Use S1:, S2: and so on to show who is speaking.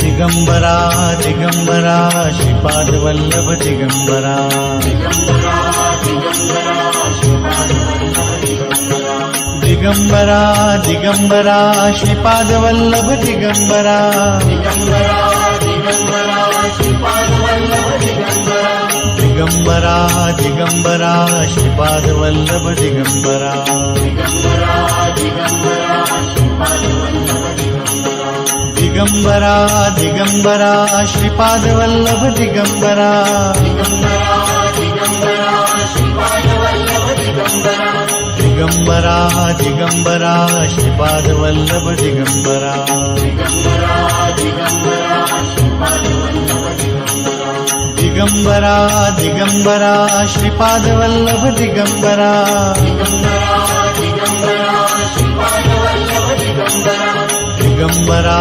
S1: Digambara Digambara Shripad Vallabh Digambara Digambara Digambara Shripad Vallabh Digambara Digambara Digambara Shripad Vallabh Digambara Digambara Digambara Shripad Vallabh Digambara Digambara Digambara Shripad Vallabh Digambara Digambara Digambara Shripad Vallabh Digambara Digambara